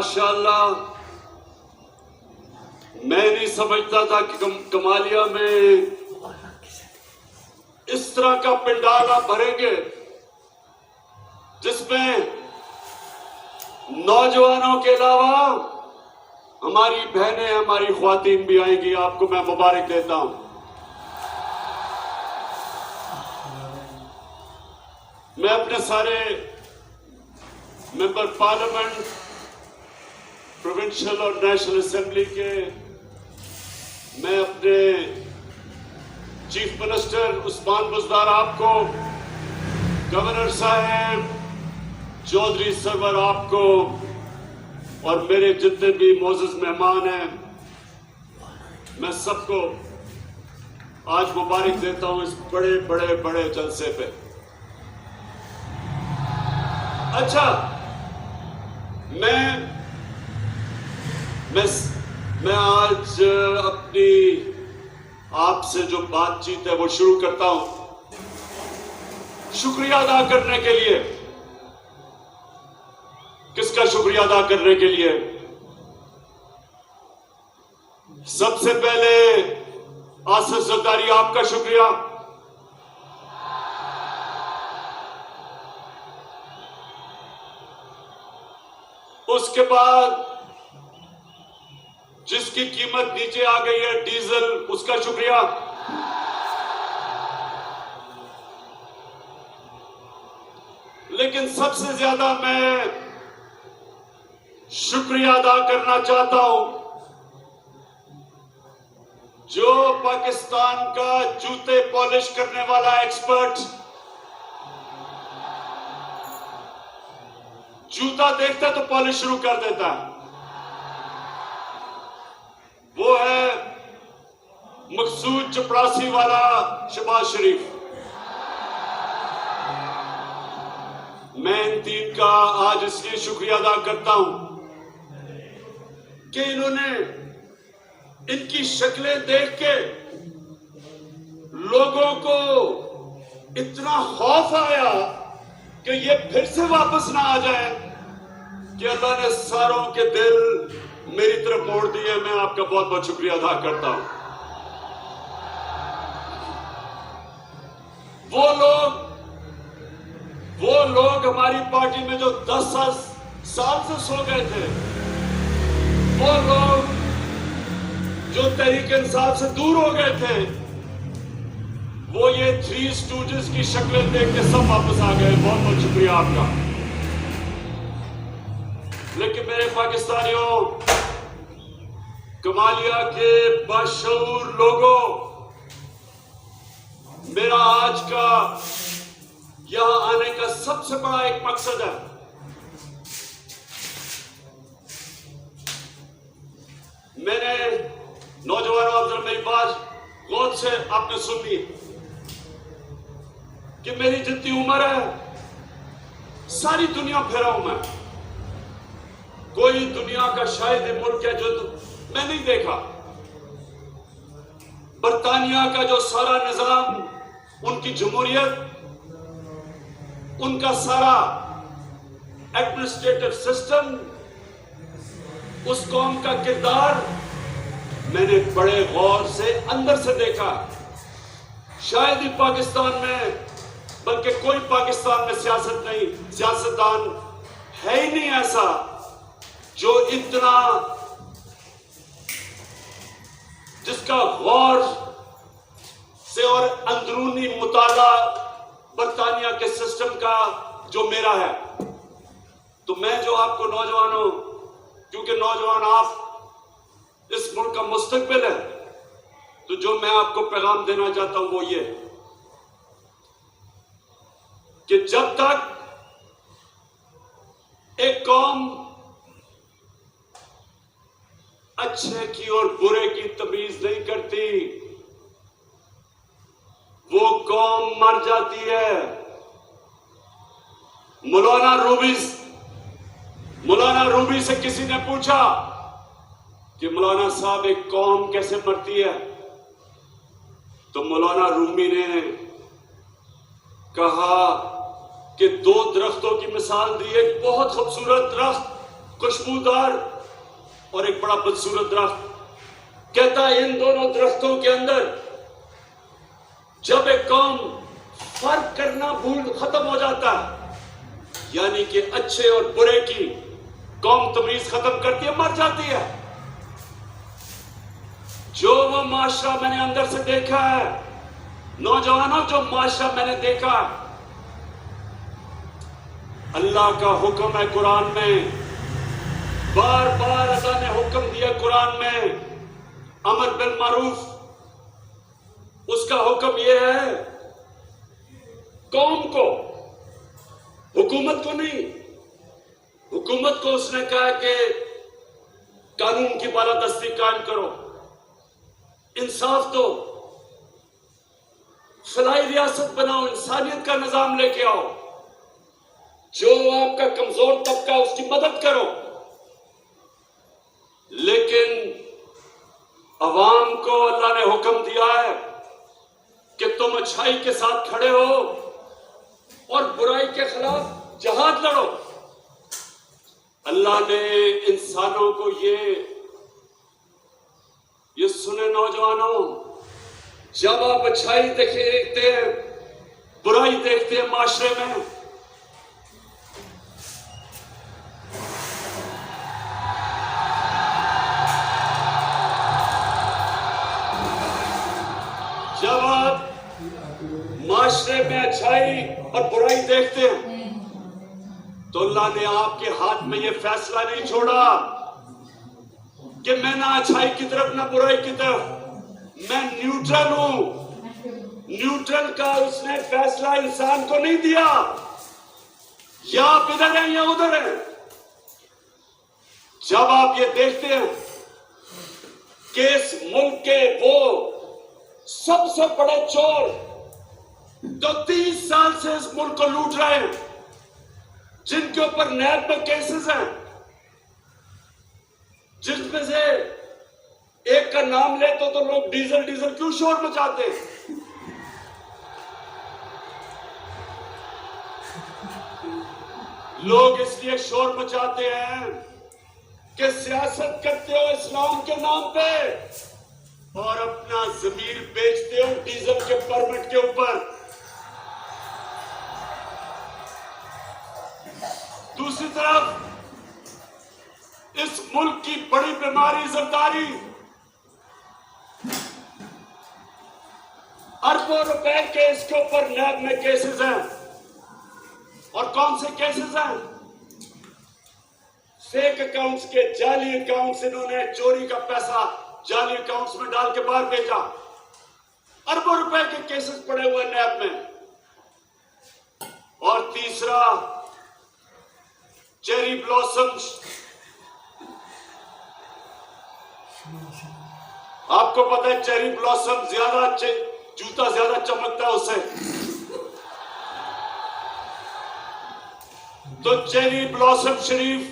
माशाअल्लाह, मैं नहीं समझता था कि कमालिया में इस तरह का पंडाल आप भरेंगे जिसमें नौजवानों के अलावा हमारी बहनें, हमारी ख्वातीन भी आएंगी। आपको मैं मुबारक देता हूं। मैं अपने सारे मेंबर पार्लियामेंट, प्रोविंशियल और नेशनल असेंबली के, मैं अपने चीफ मिनिस्टर उस्मान बुज़दार आपको, गवर्नर साहब, चौधरी सरवर आपको और मेरे जितने भी मोअज़्ज़ज़ मेहमान हैं, मैं सबको आज मुबारक देता हूं इस बड़े बड़े बड़े जलसे पे। अच्छा, मैं आज अपनी आपसे जो बातचीत है वो शुरू करता हूं शुक्रिया अदा करने के लिए। किसका शुक्रिया अदा करने के लिए? सबसे पहले आसिफ ज़रदारी, आपका शुक्रिया। उसके बाद जिसकी कीमत नीचे आ गई है डीजल, उसका शुक्रिया। लेकिन सबसे ज्यादा मैं शुक्रिया अदा करना चाहता हूं जो पाकिस्तान का जूते पॉलिश करने वाला एक्सपर्ट, जूता देखता तो पॉलिश शुरू कर देता है, वो है मकसूद चपरासी वाला शहबाज शरीफ। मैं इन तीन का आज इसलिए शुक्रिया अदा करता हूं कि इन्होंने, इनकी शक्लें देख के लोगों को इतना खौफ आया कि ये फिर से वापस ना आ जाए कि अल्लाह ने सारों के दिल मेरी तरफ मोड़ दिए। मैं आपका बहुत बहुत शुक्रिया अदा करता हूं। वो लोग हमारी पार्टी में जो 10 साल से सो गए थे, वो लोग जो तहरीक इंसाफ से दूर हो गए थे, वो ये थ्री स्टूडेंट्स की शक्लें देख के सब वापस आ गए। बहुत बहुत शुक्रिया आपका। लेकिन मेरे पाकिस्तानियों, कमालिया के बाशऊर लोगों, मेरा आज का यहां आने का सबसे बड़ा एक मकसद है। मैंने नौजवानों, आप जरा मेरी बात गौर से आपने सुन ली कि मेरी जितनी उम्र है सारी दुनिया फिरा हूं मैं। कोई दुनिया का शायद ये मुल्क है जो मैं नहीं देखा। बरतानिया का जो सारा निजाम, उनकी जमहूरियत, उनका सारा एडमिनिस्ट्रेटिव सिस्टम, उस कौम का किरदार मैंने बड़े गौर से अंदर से देखा। शायद ही पाकिस्तान में, बल्कि कोई पाकिस्तान में सियासत नहीं, सियासतदान है ही नहीं ऐसा जो इतना, जिसका गौर से और अंदरूनी मुताला बरतानिया के सिस्टम का जो मेरा है। तो मैं जो आपको नौजवानों, क्योंकि नौजवान आप इस मुल्क का मुस्तकबिल है, तो जो मैं आपको पैगाम देना चाहता हूं वो ये कि जब तक एक कौम अच्छे की और बुरे की तमीज नहीं करती, वो कौम मर जाती है। मौलाना रूबी से किसी ने पूछा कि मौलाना साहब एक कौम कैसे मरती है, तो मौलाना रूमी ने कहा कि दो दरख्तों की मिसाल दी। एक बहुत खूबसूरत दरख्त खुशबूदार और एक बड़ा बदसूरत दरख्त। कहता है इन दोनों दरख्तों के अंदर जब एक कौम फर्क करना भूल खत्म हो जाता है, यानी कि अच्छे और बुरे की कौम तमीज खत्म करती है, मर जाती है। जो वो माशरा मैंने अंदर से देखा है, नौजवानों, जो माशरा मैंने देखा, अल्लाह का हुक्म है कुरान में, बार बार अल्लाह ने हुक्म दिया कुरान में, अमर बिल मारूफ। उसका हुक्म यह है कौम को, हुकूमत को नहीं। हुकूमत को उसने कहा कि कानून की बालादस्ती कायम करो, इंसाफ दो, फलाई रियासत बनाओ, इंसानियत का निजाम लेके आओ, जो आपका कमजोर तबका उसकी मदद करो। लेकिन अवाम को अल्लाह ने हुक्म दिया है कि तुम अच्छाई के साथ खड़े हो और बुराई के खिलाफ जहाद लड़ो। अल्लाह ने इंसानों को ये सुने नौजवानों, जब आप अच्छाई देखते हैं, बुराई देखते हैं माशरे में, जब आप माशरे में अच्छाई और बुराई देखते हैं तो अल्लाह ने आपके हाथ में यह फैसला नहीं छोड़ा कि मैं ना अच्छाई की तरफ ना बुराई की तरफ, मैं न्यूट्रल हूं। न्यूट्रल का उसने फैसला इंसान को नहीं दिया, या आप इधर हैं या उधर हैं। जब आप ये देखते हैं कि इस मुल्क के वो सबसे बड़े चोर तो 30 साल से इस मुल्क को लूट रहे हैं, जिनके ऊपर नैब में केसेस हैं, जिसमें से एक का नाम ले तो लोग डीजल डीजल क्यों शोर मचाते हैं। लोग इसलिए शोर मचाते हैं कि सियासत करते हो इस्लाम के नाम पे और अपना जमीर बेचते हो डीजल के परमिट के ऊपर। दूसरी तरफ इस मुल्क की बड़ी बीमारी जरदारी, अरबों रुपए के इसके ऊपर नैब में केसेस हैं। और कौन से केसेस हैं? फेक अकाउंट्स के, जाली अकाउंट्स, इन्होंने चोरी का पैसा जाली अकाउंट्स में डाल के बाहर भेजा। अरबों रुपए के केसेस पड़े हुए नैब में। और तीसरा, चेरी ब्लॉसम्स। आपको पता है चेरी ब्लॉसम ज्यादा, जूता ज्यादा चमकता है उससे। तो चेरी ब्लॉसम शरीफ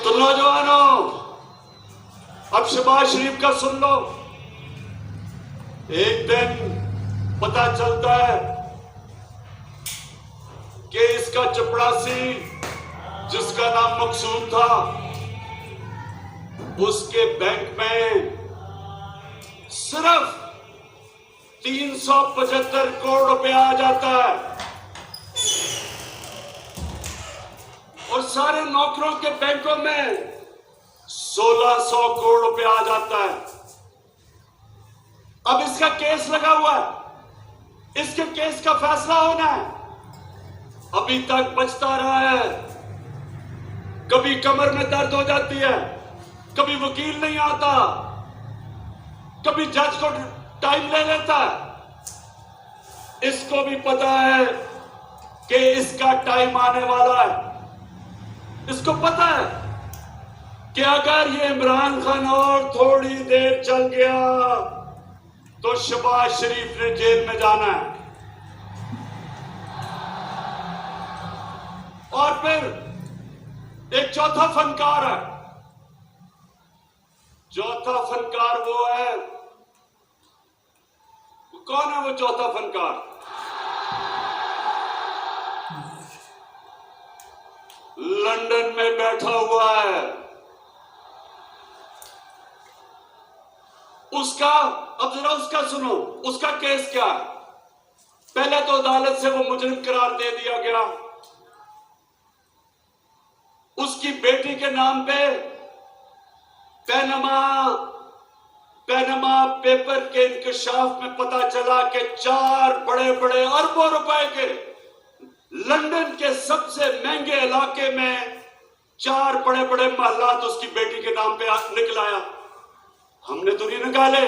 तो नौजवानों, अब शहबाज शरीफ का सुन लो। एक दिन पता चलता है कि इसका चपड़ासी, जिसका नाम मकसूद था, उसके बैंक में सिर्फ 375 करोड़ रुपया आ जाता है और सारे नौकरों के बैंकों में 1600 करोड़ रुपया आ जाता है। अब इसका केस लगा हुआ है, इसके केस का फैसला होना है। अभी तक बचता रहा है। कभी कमर में दर्द हो जाती है, कभी वकील नहीं आता, कभी जज को टाइम ले लेता है। इसको भी पता है कि इसका टाइम आने वाला है। इसको पता है कि अगर ये इमरान खान और थोड़ी देर चल गया तो शहबाज शरीफ ने जेल में जाना है। और फिर एक चौथा फनकार है। चौथा फनकार वो है, कौन है वो चौथा फनकार? लंदन में बैठा हुआ है। उसका, अब जरा उसका सुनो, उसका केस क्या है? पहले तो अदालत से वो मुजरिम करार दे दिया गया। उसकी बेटी के नाम पे पैनमा पेपर के इंकशाफ में पता चला कि 4 बड़े बड़े अरबों रुपए के लंदन के सबसे महंगे इलाके में 4 बड़े बड़े महलात उसकी बेटी के नाम पे निकल आया। हमने तो नहीं निकाले,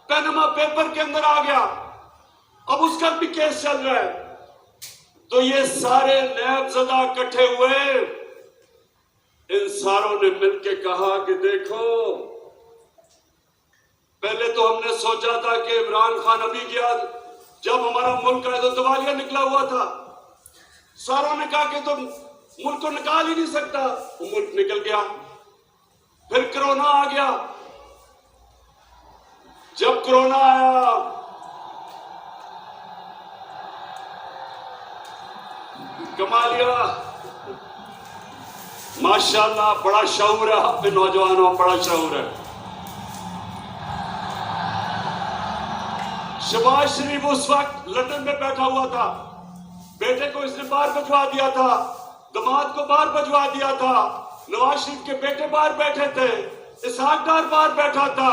पैनमा पेपर के अंदर आ गया। अब उसका भी केस चल रहा है। तो ये सारे नैबज़दा इकट्ठे हुए, इन सारों ने मिलकर कहा कि देखो, पहले तो हमने सोचा था कि इमरान खान अभी गया, जब हमारा मुल्क है तो दिवालिया निकला हुआ था। सारों ने कहा कि तुम मुल्क को निकाल ही नहीं सकता, वो मुल्क निकल गया। फिर कोरोना आ गया। जब कोरोना आया, कमालिया, माशाल्लाह बड़ा शऊर है, अपने नौजवानों बड़ा शऊर है। शहबाज शरीफ उस वक्त लंदन में बैठा हुआ था। बेटे को इसने बाहर भिजवा दिया था, दामाद को बाहर भिजवा दिया था, नवाज शरीफ के बेटे बाहर बैठे थे, इसहाक डार बाहर बैठा था,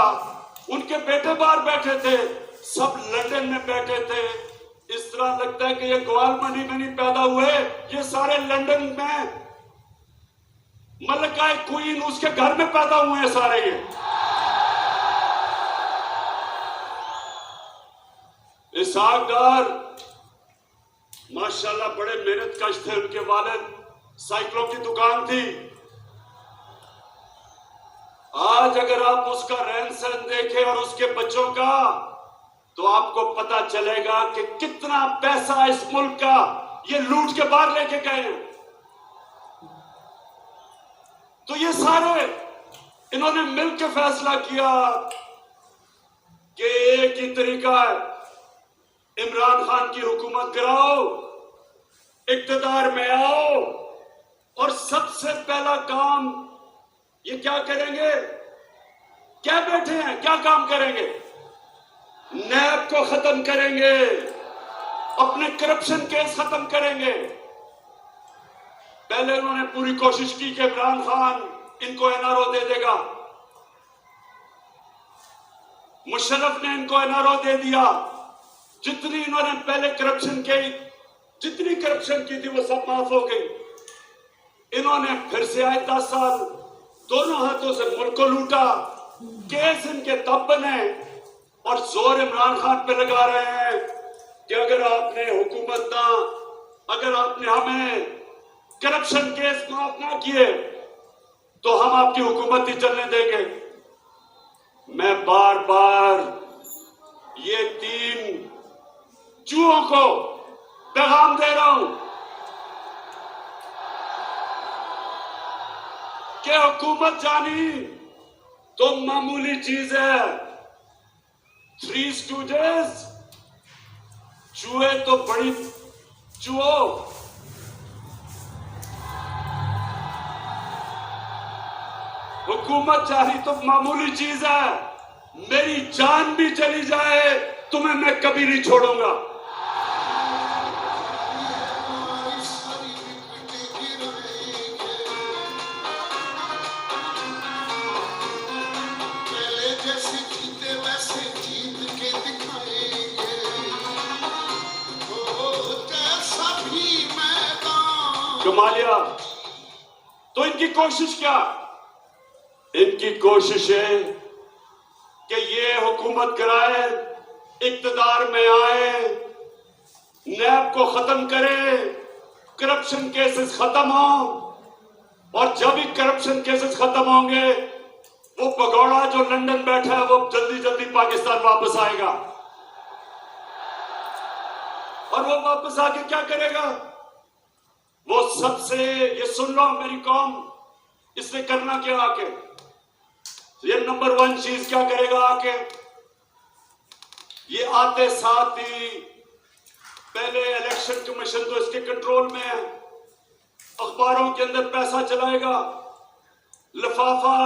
उनके बेटे बाहर बैठे थे, सब लंदन में बैठे थे। इस तरह लगता है कि ये ग्वालमंडी में नहीं पैदा हुए, ये सारे लंदन में मलका क्वीन उसके घर में पैदा हुए हैं सारे। ये इसहाक डार माशाल्लाह बड़े मेहनत कश थे। उनके वालिद साइकिलों की दुकान थी। आज अगर आप उसका रहन सहन देखें और उसके बच्चों का, तो आपको पता चलेगा कि कितना पैसा इस मुल्क का ये लूट के बाहर लेके गए हैं। तो ये सारे इन्होंने मिलकर फैसला किया कि एक ही तरीका है, इमरान खान की हुकूमत गिराओ, इक्तदार में आओ, और सबसे पहला काम ये क्या करेंगे? क्या बैठे हैं, क्या काम करेंगे? नैब को खत्म करेंगे, अपने करप्शन केस खत्म करेंगे। पहले उन्होंने पूरी कोशिश की कि इमरान खान इनको एनआरओ दे देगा। मुशर्रफ ने इनको एनआरओ दे दिया। जितनी इन्होंने पहले जितनी करप्शन की थी वो सब माफ हो गई। इन्होंने फिर से आए 10 साल, दोनों हाथों से मुल्क को लूटा। केस इनके तब बने और जोर इमरान खान पे लगा रहे हैं कि अगर आपने हमें करप्शन केस माफ ना किए तो हम आपकी हुकूमत ही चलने देंगे। मैं बार बार ये 3 चूहों को पैगाम दे रहा हूं कि हुकूमत जानी तो मामूली चीज है। 3 स्टूडेंट्स, चूहे तो बड़ी चूहो, हुकूमत जानी तो मामूली चीज है। मेरी जान भी चली जाए तुम्हें मैं कभी नहीं छोड़ूंगा। कमालिया, तो इनकी कोशिश क्या? इनकी कोशिश है कि ये हुकूमत कराए, इक्तदार में आए, नैब को खत्म करे, करप्शन केसेस खत्म हो, और जब भी करप्शन केसेस खत्म होंगे वो भगौड़ा जो लंदन बैठा है वो जल्दी जल्दी पाकिस्तान वापस आएगा। और वो वापस आके क्या करेगा? वो सबसे, ये सुन लो मेरी कौम, इसने करना क्या आके? ये नंबर 1 चीज क्या करेगा आके? ये आते साथ ही पहले इलेक्शन कमीशन तो इसके कंट्रोल में है, अखबारों के अंदर पैसा चलाएगा, लिफाफा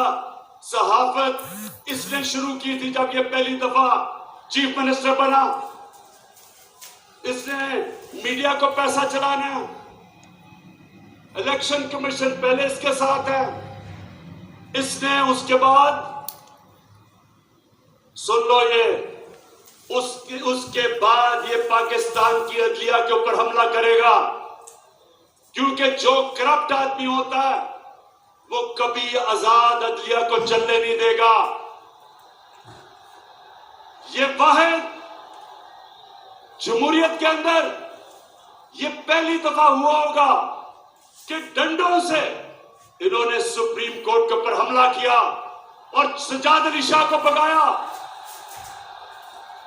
सहाफत इसने शुरू की थी जब ये पहली दफा चीफ मिनिस्टर बना। इसने मीडिया को पैसा चलाना है। इलेक्शन कमीशन पहले इसके साथ है। इसने उसके बाद सुन लो ये उसके बाद ये पाकिस्तान की अदलिया के ऊपर हमला करेगा, क्योंकि जो करप्ट आदमी होता है वो कभी आजाद अदलिया को चलने नहीं देगा। ये वाहिद जमहूरियत के अंदर ये पहली दफा हुआ होगा कि डंडों से इन्होंने सुप्रीम कोर्ट के ऊपर हमला किया और सज्जाद अली शाह को भगाया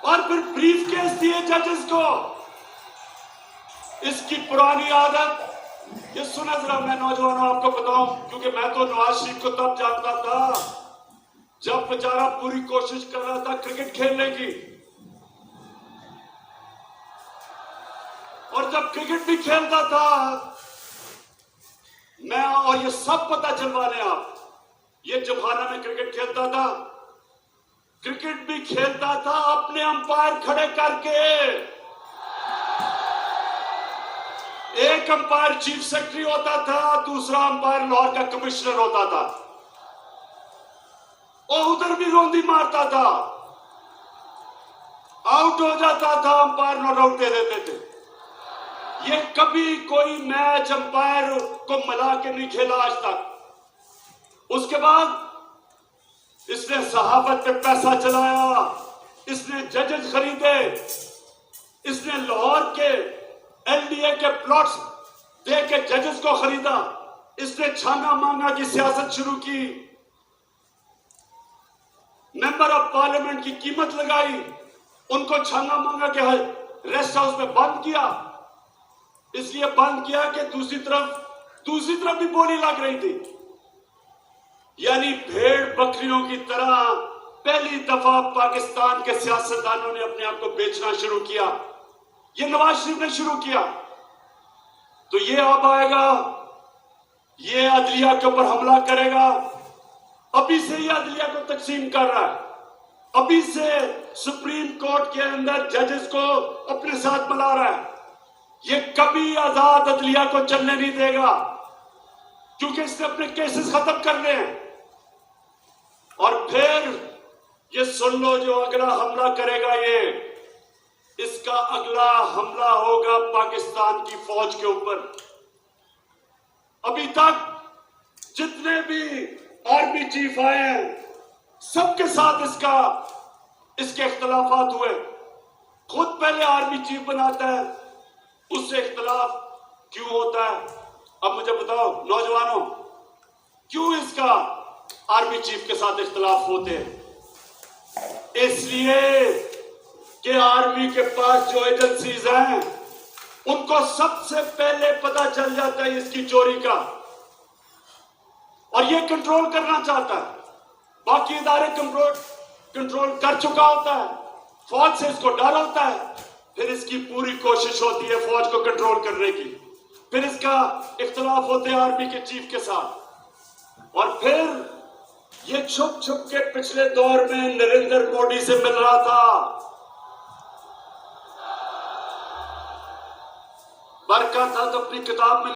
और फिर ब्रीफ केस दिए जजेस को। इसकी पुरानी आदत, ये सुना जरा, मैं नौजवानों आपको बताऊं, क्योंकि मैं तो नवाज शरीफ को तब जानता था जब बेचारा पूरी कोशिश कर रहा था क्रिकेट खेलने की, और जब क्रिकेट भी खेलता था मैं, और ये सब पता चलवा लें आप, ये जमाना में क्रिकेट खेलता था, क्रिकेट भी खेलता था अपने अंपायर खड़े करके। एक अंपायर चीफ सेक्रेटरी होता था, दूसरा अंपायर लाहौर का कमिश्नर होता था, और उधर भी रोंदी मारता था, आउट हो जाता था, अंपायर नॉट आउट दे देते थे। ये कभी कोई मैच अंपायर को मिला के नहीं खेला आज तक। उसके बाद इसने सहाफत पे पैसा चलाया, इसने जजेस खरीदे, इसने लाहौर के एलडीए के प्लॉट्स दे के जजेस को खरीदा, इसने छाना मांगा की सियासत शुरू की, मेंबर ऑफ पार्लियामेंट की कीमत लगाई, उनको छाना मांगा के रेस्ट हाउस में बंद किया। इसलिए बंद किया कि दूसरी तरफ भी बोली लग रही थी। यानी भेड़ बकरियों की तरह पहली दफा पाकिस्तान के सियासतदानों ने अपने आप को बेचना शुरू किया। ये नवाज शरीफ ने शुरू किया, तो ये अब आएगा, ये अदलिया के ऊपर हमला करेगा। अभी से ये अदलिया को तकसीम कर रहा है, अभी से सुप्रीम कोर्ट के अंदर जजेस को अपने साथ मिला रहा है। ये कभी आजाद अदलिया को चलने नहीं देगा, क्योंकि इसने अपने केसेस खत्म करने हैं। और फिर ये सुन लो, जो अगला हमला करेगा, ये इसका अगला हमला होगा पाकिस्तान की फौज के ऊपर। अभी तक जितने भी आर्मी चीफ आए हैं, सबके साथ इसके इख्तलाफात हुए। खुद पहले आर्मी चीफ बनाता है, उससे इख्तलाफ क्यों होता है? अब मुझे बताओ नौजवानों, क्यों इसका आर्मी चीफ के साथ इख्तलाफ होते हैं? इसलिए कि आर्मी के पास जो एजेंसीज हैं, उनको सबसे पहले पता चल जाता है इसकी चोरी का, और ये कंट्रोल करना चाहता है। बाकी इदारे कंट्रोल कर चुका होता है, फौज से इसको डर होता है, फिर इसकी पूरी कोशिश होती है फौज को कंट्रोल करने की। फिर इसका इख्तलाफ होते हैं आर्मी के चीफ के साथ, और फिर ये छुप छुप के पिछले दौर में नरेंद्र मोदी से मिल रहा था। बरकत तो अपनी किताब में